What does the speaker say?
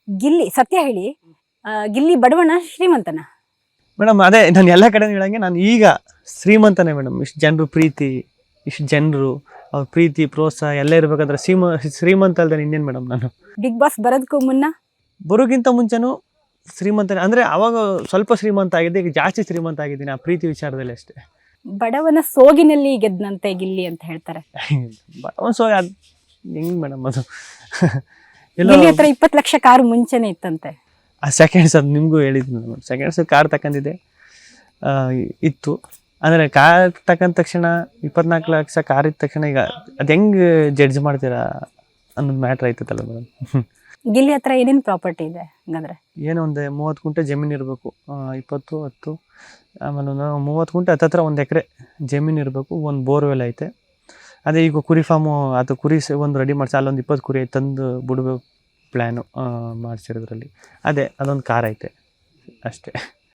ಗಿಲ್ಲಿ ಸತ್ಯ ಹೇಳಿ, ಗಿಲ್ಲಿ ಬಡವನ ಶ್ರೀಮಂತನ? ಮೇಡಮ್ ಅದೇ ನಾನು ಎಲ್ಲ ಕಡೆ ಹೇಳಂಗೆ ನಾನು ಈಗ ಶ್ರೀಮಂತನೇ ಮೇಡಮ್. ಇಷ್ಟು ಜನರು ಪ್ರೀತಿ, ಇಷ್ಟು ಜನರು ಅವ್ರ ಪ್ರೀತಿ ಪ್ರೋತ್ಸಾಹ ಎಲ್ಲ ಇರ್ಬೇಕಾದ್ರೆ ಶ್ರೀಮಂತ ಅಲ್ದೇ ಇನ್ನೇನು ಮೇಡಮ್. ನಾನು ಬಿಗ್ ಬಾಸ್ ಬರೋದಕ್ಕೂ ಮುನ್ನ ಬರೋಕ್ಕಿಂತ ಮುಂಚೆನೂ ಶ್ರೀಮಂತನೇ, ಅಂದರೆ ಅವಾಗ ಸ್ವಲ್ಪ ಶ್ರೀಮಂತ ಆಗಿದ್ದೆ, ಈಗ ಜಾಸ್ತಿ ಶ್ರೀಮಂತ ಆಗಿದ್ದೀನಿ ಆ ಪ್ರೀತಿ ವಿಚಾರದಲ್ಲಿ ಅಷ್ಟೇ. ಬಡವನ ಸೋಗಿನಲ್ಲಿ ಗೆದ್ದಂತೆ ಗಿಲ್ಲಿ ಅಂತ ಹೇಳ್ತಾರೆ. ಒಂದು ಸೊ ಅದು ಹೆಂಗೆ ಮೇಡಮ್ ಅದು ಗಿಲ್ಲಿ ಹತ್ರ 20 ಲಕ್ಷ ಕಾರು ಮುಂಚೆನೆ ಇತ್ತಂತೆ. ಆ ಸೆಕೆಂಡ್ಸ್ ಅದು ನಿಮಗೂ ಹೇಳಿದ್ದೀನಿ ಮೇಡಮ್. ಸೆಕೆಂಡ್ಸ್ ಕಾರ್ ತಗೊಂಡಿದ್ದೆ ಇತ್ತು, ಅಂದರೆ ಕಾರ್ ತಗೊಂಡ ತಕ್ಷಣ 24 ಲಕ್ಷ ಕಾರ್ ಇದ್ದ ತಕ್ಷಣ ಈಗ ಅದು ಹೆಂಗೆ ಜಡ್ಜ್ ಮಾಡ್ತೀರಾ ಅನ್ನೋದು ಮ್ಯಾಟ್ರ್ ಆಯ್ತದಲ್ಲ ಮೇಡಮ್. ಗಿಲ್ಲಿ ಹತ್ರ ಏನೇನು ಪ್ರಾಪರ್ಟಿ ಇದೆ ಹಂಗಂದ್ರೆ? ಏನೋ ಒಂದು 30 ಗುಂಟೆ ಜಮೀನು ಇರಬೇಕು, 20 10, ಆಮೇಲೆ ಒಂದು 30 ಗುಂಟೆ ಹತ್ತತ್ರ 1 ಎಕರೆ ಜಮೀನು ಇರಬೇಕು, ಒಂದು ಬೋರ್ವೆಲ್ ಐತೆ. ಅದೇ ಈಗ ಕುರಿ ಫಾರ್ಮು ಅದು ಕುರಿ ಒಂದು ರೆಡಿ ಮಾಡಿಸಿ ಅಲ್ಲೊಂದು 20 ಕುರಿ ತಂದು ಬಿಡಬೇಕು ಪ್ಲ್ಯಾನು ಮಾಡಿಸಿರೋದ್ರಲ್ಲಿ. ಅದೇ ಅದೊಂದು ಕಾರ್ ಐತೆ ಅಷ್ಟೇ.